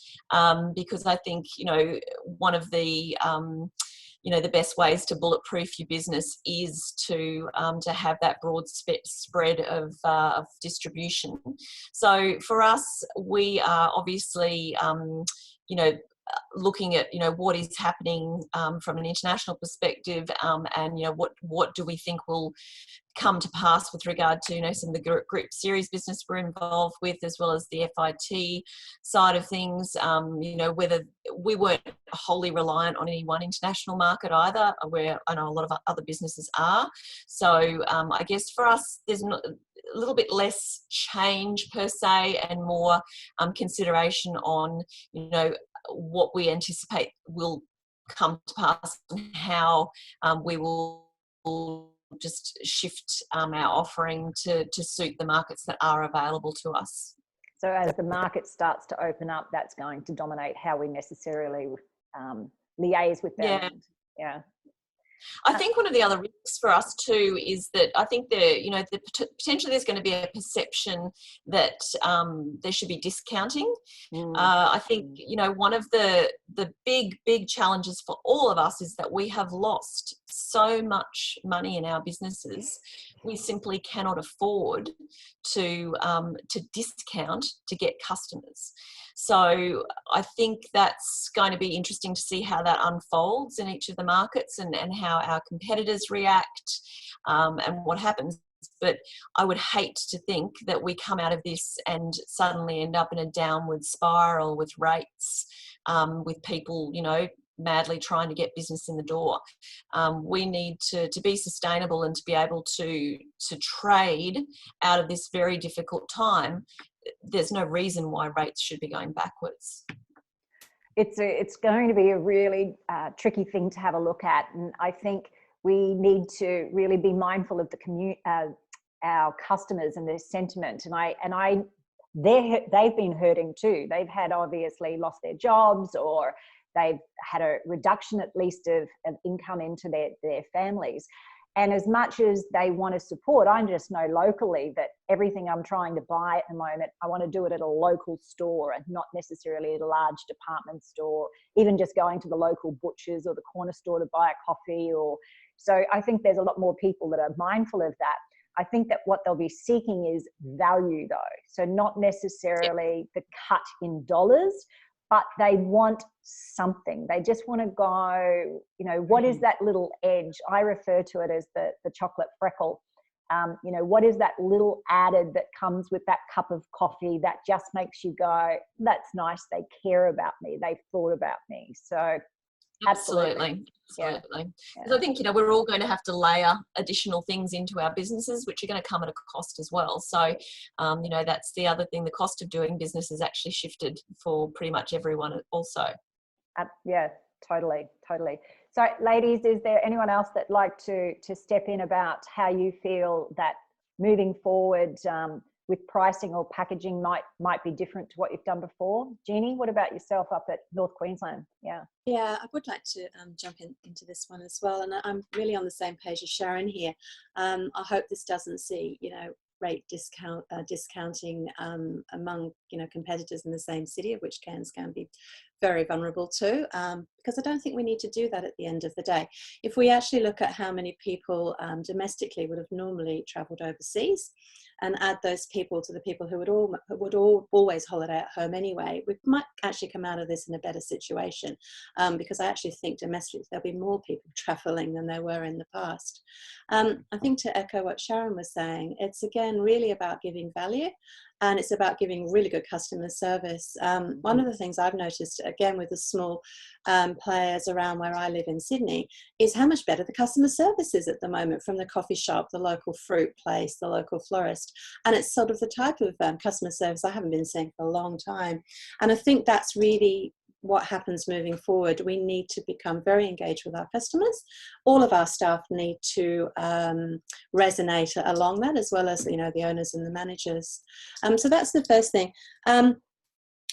[SPEAKER 8] because I think, one of the the best ways to bulletproof your business is to have that broad spread of distribution. So for us, we are obviously, looking at what is happening from an international perspective, and what do we think will come to pass with regard to some of the group series business we're involved with, as well as the FIT side of things. Whether we weren't wholly reliant on any one international market either, where I know a lot of other businesses are. So I guess for us, there's a little bit less change per se, and more consideration on what we anticipate will come to pass, and how we will just shift our offering to suit the markets that are available to us.
[SPEAKER 1] So as the market starts to open up, that's going to dominate how we necessarily liaise with them. Yeah.
[SPEAKER 8] I think one of the other risks for us too is that I think potentially there's going to be a perception that there should be discounting. I think one of the big challenges for all of us is that we have lost so much money in our businesses. We simply cannot afford to discount to get customers. So I think that's going to be interesting to see how that unfolds in each of the markets, and how our competitors react, and what happens. But I would hate to think that we come out of this and suddenly end up in a downward spiral with rates, with people, madly trying to get business in the door. We need to be sustainable and to be able to trade out of this very difficult time. There's no reason why rates should be going backwards.
[SPEAKER 1] It's going to be a really tricky thing to have a look at, and I think we need to really be mindful of our customers and their sentiment. They've been hurting too. They've had obviously lost their jobs, or they've had a reduction at least of income into their families. And as much as they want to support, I just know locally that everything I'm trying to buy at the moment, I want to do it at a local store and not necessarily at a large department store, even just going to the local butchers or the corner store to buy a coffee. So I think there's a lot more people that are mindful of that. I think that what they'll be seeking is value though. So not necessarily the cut in dollars, but they want something. They just want to go, what is that little edge? I refer to it as the chocolate freckle. What is that little added that comes with that cup of coffee that just makes you go, that's nice. They care about me. They've thought about me. So
[SPEAKER 8] Absolutely.
[SPEAKER 1] Yeah.
[SPEAKER 8] Because I think, we're all going to have to layer additional things into our businesses, which are going to come at a cost as well. So, that's the other thing. The cost of doing business has actually shifted for pretty much everyone also.
[SPEAKER 1] Yeah, totally. So ladies, is there anyone else that'd like to step in about how you feel that moving forward with pricing or packaging might be different to what you've done before? Jeannie, what about yourself up at North Queensland? Yeah,
[SPEAKER 2] I would like to jump into this one as well, and I'm really on the same page as Sharon here. I hope this doesn't see rate discounting among competitors in the same city, of which Cairns can be very vulnerable to, because I don't think we need to do that at the end of the day. If we actually look at how many people domestically would have normally travelled overseas, and add those people to the people who would always holiday at home anyway, we might actually come out of this in a better situation, because I actually think domestically there'll be more people travelling than there were in the past. I think, to echo what Sharon was saying, it's again really about giving value, and it's about giving really good customer service. One of the things I've noticed, again, with the small players around where I live in Sydney, is how much better the customer service is at the moment, from the coffee shop, the local fruit place, the local florist. And it's sort of the type of customer service I haven't been seeing for a long time. And I think that's really what happens moving forward. We need to become very engaged with our customers. All of our staff need to resonate along that, as well as the owners and the managers. So that's the first thing.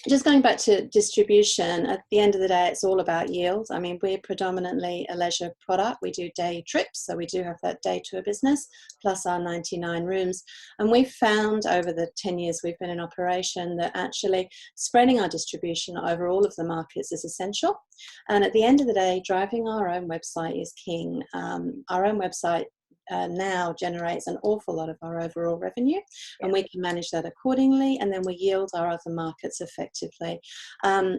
[SPEAKER 2] Just going back to distribution, at the end of the day, it's all about yield. I mean, we're predominantly a leisure product. We do day trips, so we do have that day tour business, plus our 99 rooms. And we've found over the 10 years we've been in operation that actually spreading our distribution over all of the markets is essential. And at the end of the day, driving our own website is king. Our own website now generates an awful lot of our overall revenue, and we can manage that accordingly, and then we yield our other markets effectively.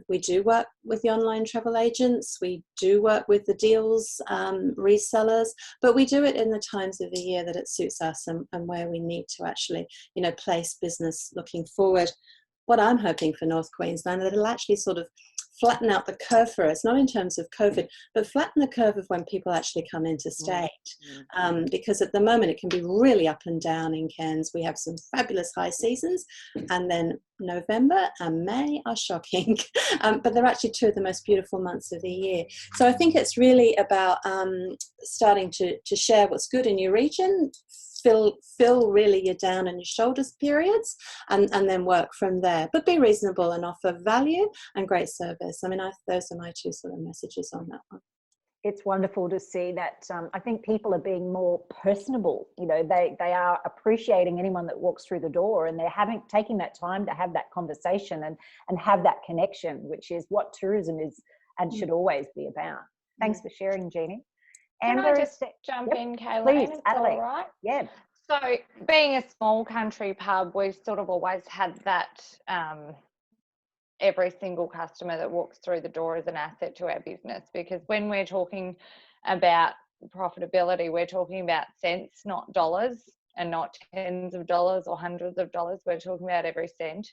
[SPEAKER 2] We do work with the online travel agents, we do work with the deals resellers, but we do it in the times of the year that it suits us, and where we need to actually place business looking forward. What I'm hoping for North Queensland, that it'll actually sort of flatten out the curve for us, not in terms of COVID, but flatten the curve of when people actually come into state. Because at the moment it can be really up and down in Cairns. We have some fabulous high seasons, and then November and May are shocking, but they're actually two of the most beautiful months of the year. So I think it's really about starting to share what's good in your region, fill really your down and your shoulders periods, and then work from there, but be reasonable and offer value and great service. I mean, those are my two sort of messages on that one.
[SPEAKER 1] It's wonderful to see that. I think people are being more personable. They are appreciating anyone that walks through the door, and they're taking that time to have that conversation and have that connection, which is what tourism is and should always be about. Thanks for sharing, Jeannie.
[SPEAKER 6] Can I just jump in, Kayla?
[SPEAKER 1] Please, Natalie.
[SPEAKER 6] All right?
[SPEAKER 1] Yeah.
[SPEAKER 6] So being a small country pub, we've sort of always had that every single customer that walks through the door is an asset to our business, because when we're talking about profitability, we're talking about cents, not dollars, and not tens of dollars or hundreds of dollars. We're talking about every cent.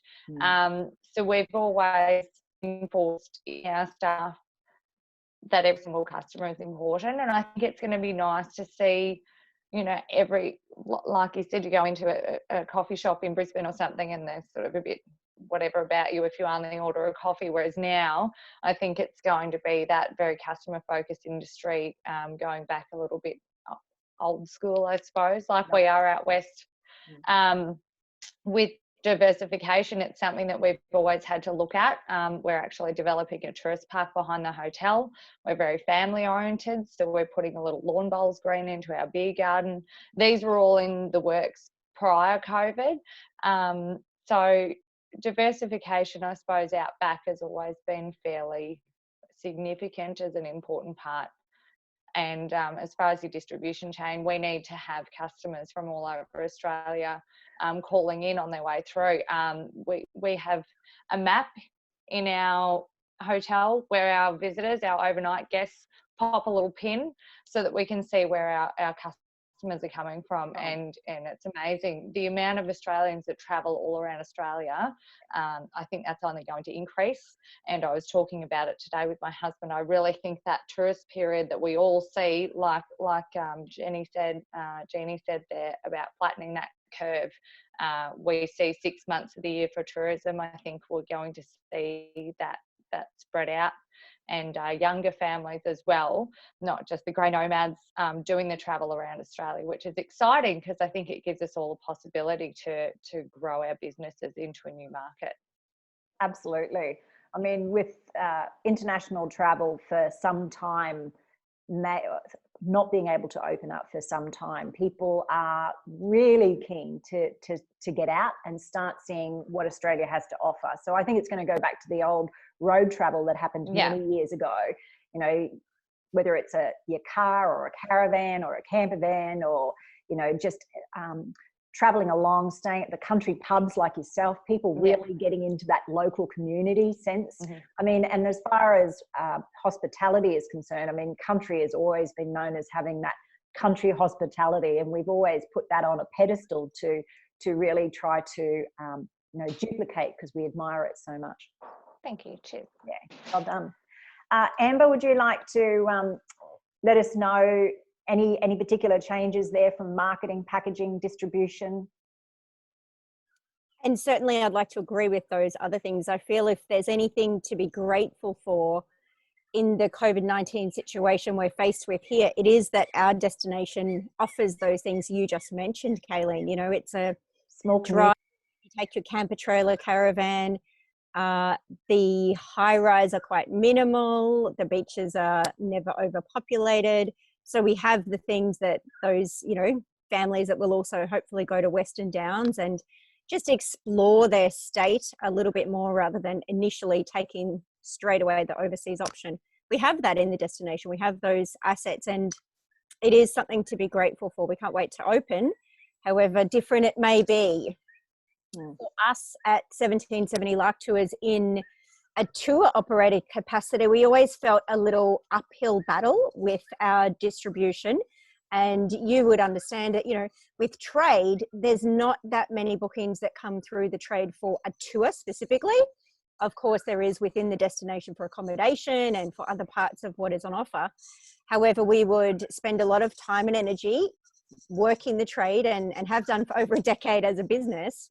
[SPEAKER 6] So we've always enforced in our staff that every single customer is important. And I think it's going to be nice to see, you know, like you said, you go into a coffee shop in Brisbane or something and there's sort of a bit whatever about you if you only order a coffee, whereas now I think it's going to be that very customer focused industry, going back a little bit old school, I suppose, like we are out west. With diversification, it's something that we've always had to look at. We're actually developing a tourist park behind the hotel. We're very family oriented, so we're putting a little lawn bowls green into our beer garden. These were all in the works prior COVID. So diversification, I suppose, out back has always been fairly significant as an important part. And as far as your distribution chain, we need to have customers from all over Australia calling in on their way through. We have a map in our hotel where our visitors, our overnight guests, pop a little pin so that we can see where our customers are coming from. And it's amazing the amount of Australians that travel all around Australia. I think that's only going to increase. And I was talking about it today with my husband. I really think that tourist period that we all see, like Jeannie said there about flattening that curve. We see 6 months of the year for tourism. I think we're going to see that spread out, and younger families as well, not just the grey nomads, doing the travel around Australia, which is exciting because I think it gives us all a possibility to grow our businesses into a new market.
[SPEAKER 1] Absolutely. I mean, with international travel for some time, not being able to open up for some time, people are really keen to get out and start seeing what Australia has to offer. So I think it's going to go back to the old road travel that happened many years ago. You know, whether it's your car or a caravan or a camper van, or, you know, just traveling along, staying at the country pubs like yourself, people really getting into that local community sense. I mean, and as far as hospitality is concerned, I mean, country has always been known as having that country hospitality, and we've always put that on a pedestal to really try to you know, duplicate, because we admire it so much.
[SPEAKER 6] Thank you. Cheers.
[SPEAKER 1] Yeah, well done. Amber, would you like to let us know any particular changes there from marketing, packaging, distribution?
[SPEAKER 3] And certainly I'd like to agree with those other things. I feel if there's anything to be grateful for in the COVID-19 situation we're faced with here, it is that our destination offers those things you just mentioned, Kayleen. You know, it's a small drive, you take your camper trailer, caravan, the high-rise are quite minimal, the beaches are never overpopulated. So we have the things that those, you know, families that will also hopefully go to Western Downs and just explore their state a little bit more, rather than initially taking straight away the overseas option. We have that in the destination. We have those assets, and it is something to be grateful for. We can't wait to open, however different it may be. For us at 1770 LARC Tours, in a tour operated capacity, we always felt a little uphill battle with our distribution. And you would understand it, you know, with trade, there's not that many bookings that come through the trade for a tour specifically. Of course, there is within the destination for accommodation and for other parts of what is on offer. However, we would spend a lot of time and energy working the trade, and have done for over a decade as a business.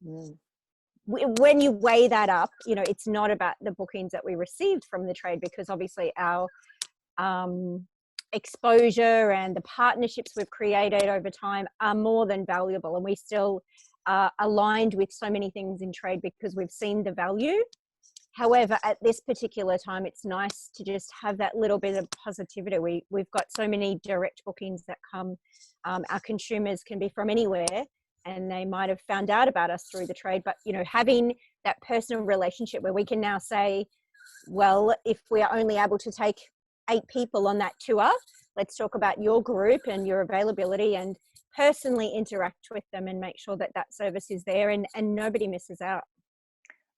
[SPEAKER 3] When you weigh that up, you know, it's not about the bookings that we received from the trade, because obviously our exposure and the partnerships we've created over time are more than valuable, and we still are aligned with so many things in trade because we've seen the value. However, at this particular time, it's nice to just have that little bit of positivity. We've got so many direct bookings that come. Our consumers can be from anywhere, and they might have found out about us through the trade. But, you know, having that personal relationship where we can now say, well, if we are only able to take 8 people on that tour, let's talk about your group and your availability, and personally interact with them and make sure that that service is there, and nobody misses out.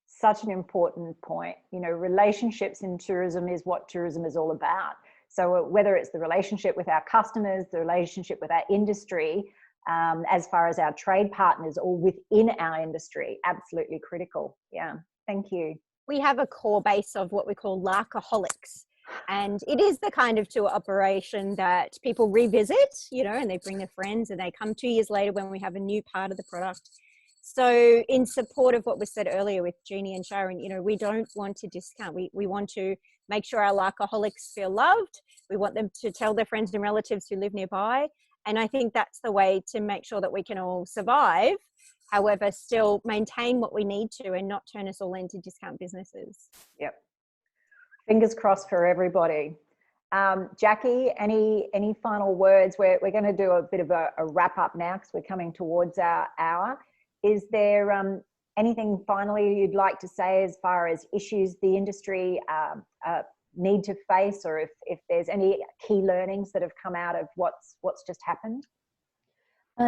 [SPEAKER 1] Such an important point. You know, relationships in tourism is what tourism is all about. So whether it's the relationship with our customers, the relationship with our industry, as far as our trade partners or within our industry, absolutely critical. Yeah, thank you.
[SPEAKER 3] We have a core base of what we call LARCaholics. And it is the kind of tour operation that people revisit, you know, and they bring their friends and they come 2 years later when we have a new part of the product. So in support of what was said earlier with Jeannie and Sharon, you know, we don't want to discount. We want to make sure our alcoholics feel loved. We want them to tell their friends and relatives who live nearby. And I think that's the way to make sure that we can all survive, however, still maintain what we need to and not turn us all into discount businesses.
[SPEAKER 1] Yep. Fingers crossed for everybody. Jacquie, any final words? We're going to do a bit of a wrap up now because we're coming towards our hour. Is there anything finally you'd like to say as far as issues the industry need to face, or if there's any key learnings that have come out of what's just happened?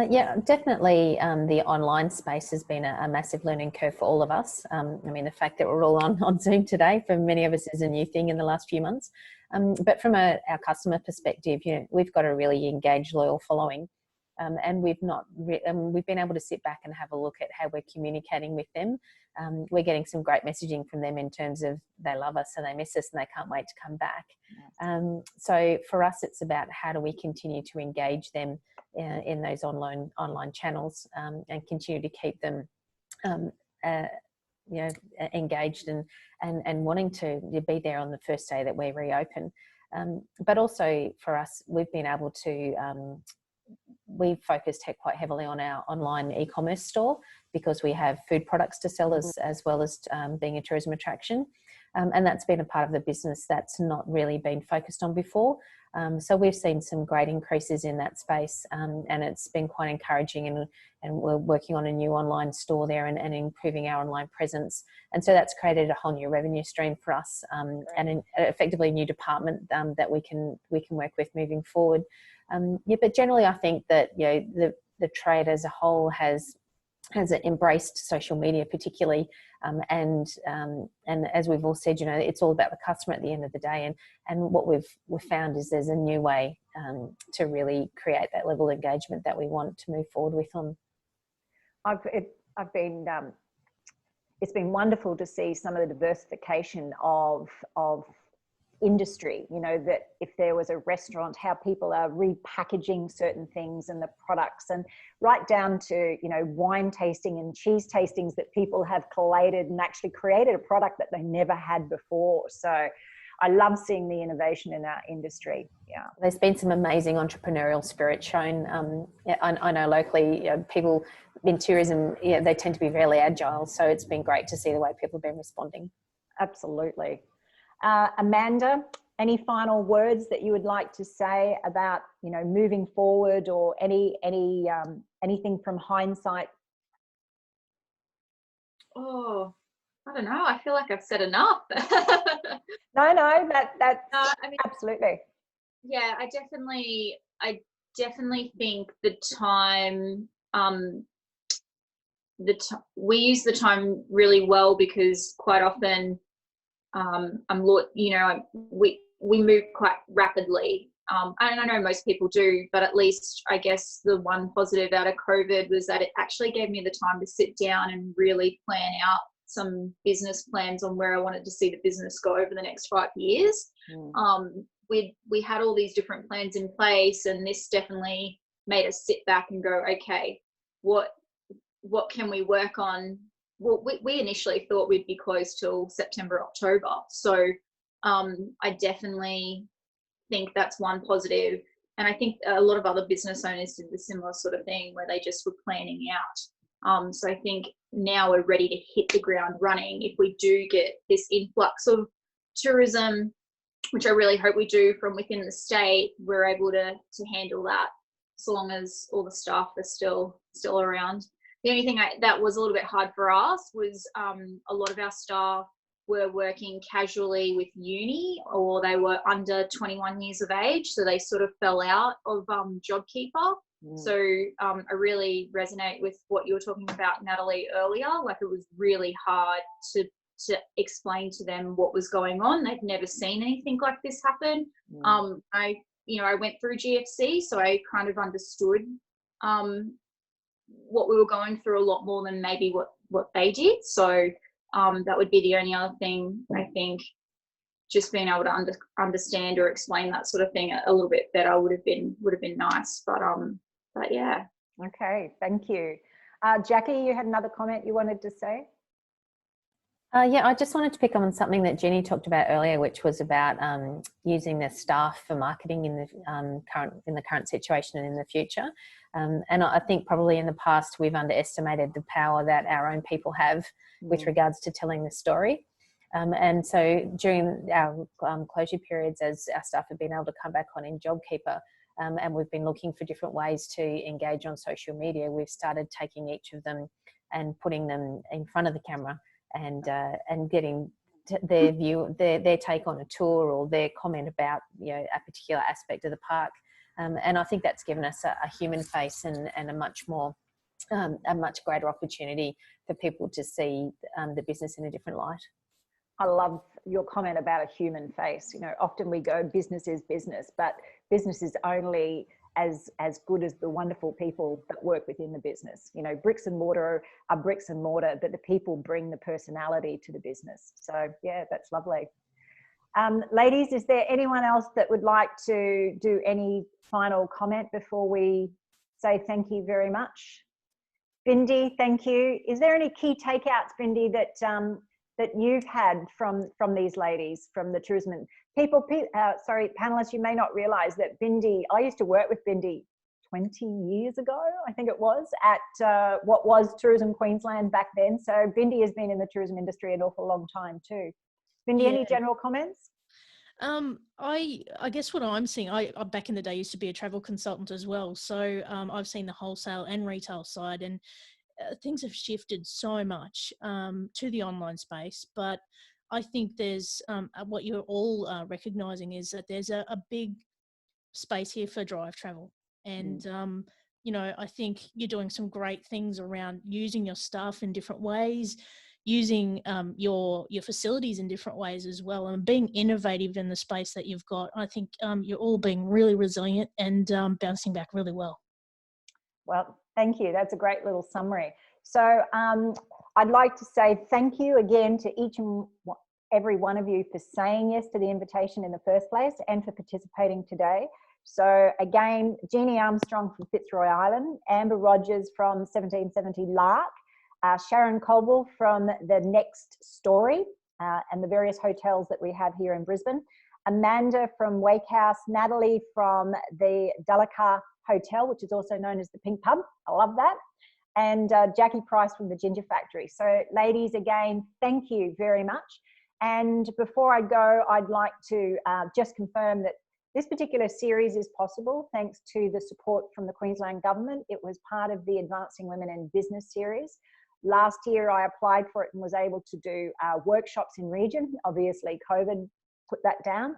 [SPEAKER 7] Yeah, definitely the online space has been a massive learning curve for all of us. I mean, the fact that we're all on Zoom today for many of us is a new thing in the last few months. But from our customer perspective, you know, we've got a really engaged, loyal following. And we've been able to sit back and have a look at how we're communicating with them. We're getting some great messaging from them in terms of they love us and they miss us and they can't wait to come back. So for us, it's about how do we continue to engage them in those online channels and continue to keep them you know, engaged and wanting to be there on the first day that we reopen. But also for us, we've been able to we've focused quite heavily on our online e-commerce store because we have food products to sell as well as being a tourism attraction. And that's been a part of the business that's not really been focused on before. So we've seen some great increases in that space and it's been quite encouraging, and we're working on a new online store there and improving our online presence. And so that's created a whole new revenue stream for us and effectively a new department that we can work with moving forward. Yeah, but generally I think that, you know, the trade as a whole has embraced social media particularly, and as we've all said, you know, it's all about the customer at the end of the day, and what we've found is there's a new way to really create that level of engagement that we want to move forward with on.
[SPEAKER 1] It's been wonderful to see some of the diversification of industry, you know, that if there was a restaurant, how people are repackaging certain things and the products, and right down to, you know, wine tasting and cheese tastings that people have collated and actually created a product that they never had before. So I love seeing the innovation in our industry. Yeah,
[SPEAKER 7] there's been some amazing entrepreneurial spirit shown. I know locally, you know, people in tourism, yeah, they tend to be fairly agile, so it's been great to see the way people have been responding.
[SPEAKER 1] Absolutely. Amanda, any final words that you would like to say about, you know, moving forward, or anything from hindsight?
[SPEAKER 5] Oh, I don't know. I feel like I've said enough.
[SPEAKER 1] No, that's
[SPEAKER 5] I mean,
[SPEAKER 1] absolutely.
[SPEAKER 5] Yeah, I definitely think the time, we use the time really well, because quite often, we move quite rapidly. And I know most people do, but at least I guess the one positive out of COVID was that it actually gave me the time to sit down and really plan out some business plans on where I wanted to see the business go over the next 5 years. We had all these different plans in place, and this definitely made us sit back and go, okay, what can we work on? Well, we initially thought we'd be closed till September, October. So I definitely think that's one positive. And I think a lot of other business owners did the similar sort of thing where they just were planning out. So I think now we're ready to hit the ground running. If we do get this influx of tourism, which I really hope we do from within the state, we're able to handle that, so long as all the staff are still around. The only thing that was a little bit hard for us was a lot of our staff were working casually with uni, or they were under 21 years of age, so they sort of fell out of JobKeeper. So I really resonate with what you were talking about, Natalie, earlier. Like, it was really hard to explain to them what was going on. They'd never seen anything like this happen. I went through GFC, so I kind of understood what we were going through a lot more than maybe what they did. So that would be the only other thing I think just being able to understand or explain that sort of thing a little bit better would have been nice. But yeah.
[SPEAKER 1] Okay, thank you. Jacquie, you had another comment you wanted to say?
[SPEAKER 7] Yeah, I just wanted to pick on something that Jeannie talked about earlier, which was about using the staff for marketing in the current situation and in the future. And I think probably in the past we've underestimated the power that our own people have with regards to telling the story. And so during our closure periods, as our staff have been able to come back on in JobKeeper, and we've been looking for different ways to engage on social media, we've started taking each of them and putting them in front of the camera and getting their view, their take on a tour or their comment about, you know, a particular aspect of the park. And I think that's given us a human face and a much greater opportunity for people to see the business in a different light.
[SPEAKER 1] I love your comment about a human face. You know, often we go, business is business, but business is only as good as the wonderful people that work within the business. You know, bricks and mortar are bricks and mortar, but the people bring the personality to the business. So yeah, that's lovely. Ladies, is there anyone else that would like to do any final comment before we say thank you very much? Bindi, thank you. Is there any key takeouts, Bindi, that you've had from these ladies, from the tourism and panelists, you may not realize that Bindi, I used to work with Bindi 20 years ago, I think it was, at what was Tourism Queensland back then. So Bindi has been in the tourism industry an awful long time too. Bindi, any general comments?
[SPEAKER 9] I guess what I'm seeing, I back in the day used to be a travel consultant as well. So I've seen the wholesale and retail side, and things have shifted so much to the online space. But I think there's what you're all recognising is that there's a big space here for drive travel. And, you know, I think you're doing some great things around using your staff in different ways, using your facilities in different ways as well, and being innovative in the space that you've got. I think you're all being really resilient and bouncing back really well.
[SPEAKER 1] Well, thank you. That's a great little summary. So I'd like to say thank you again to each and every one of you for saying yes to the invitation in the first place and for participating today. So again, Jeannie Armstrong from Fitzroy Island, Amber Rogers from 1770 LARC, Sharon Cauldwell from the Next Story and the various hotels that we have here in Brisbane, Amanda from Wake House, Natalie from the Dulacca Hotel, which is also known as the Pink Pub. I love that. And Jacquie Price from the Ginger Factory. So ladies, again, thank you very much. And before I go, I'd like to just confirm that this particular series is possible thanks to the support from the Queensland Government. It was part of the Advancing Women in Business series. Last year, I applied for it and was able to do workshops in region. Obviously, COVID put that down.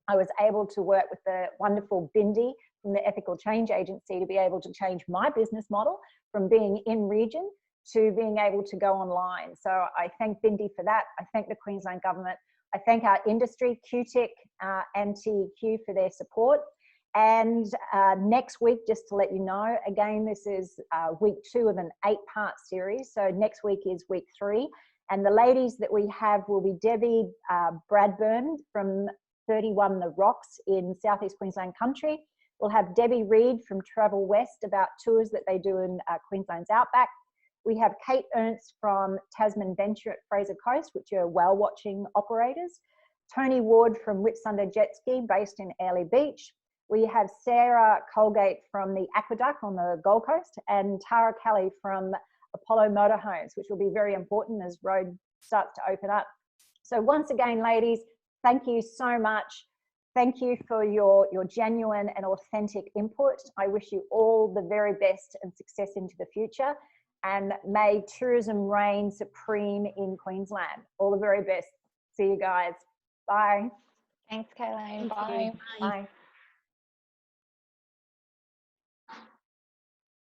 [SPEAKER 1] I was able to work with the wonderful Bindi from the Ethical Change Agency to be able to change my business model from being in region to being able to go online. So I thank Bindi for that. I thank the Queensland Government. I thank our industry, QTIC and TEQ for their support. And next week, just to let you know, again, this is week 2 of an 8-part series. So next week is week 3. And the ladies that we have will be Debbie Bradburn from 31 The Rocks in Southeast Queensland Country. We'll have Debbie Reid from Travel West about tours that they do in Queensland's Outback. We have Kate Ernst from Tasman Venture at Fraser Coast, which are whale watching operators. Tony Ward from Whitsunday Jet Ski based in Airlie Beach. We have Sarah Colgate from the Aqueduct on the Gold Coast and Tara Kelly from Apollo Motorhomes, which will be very important as road starts to open up. So once again, ladies, thank you so much. Thank you for your genuine and authentic input. I wish you all the very best and success into the future. And may tourism reign supreme in Queensland. All the very best. See you guys. Bye.
[SPEAKER 6] Thanks, Kayleen. Bye.
[SPEAKER 1] Bye.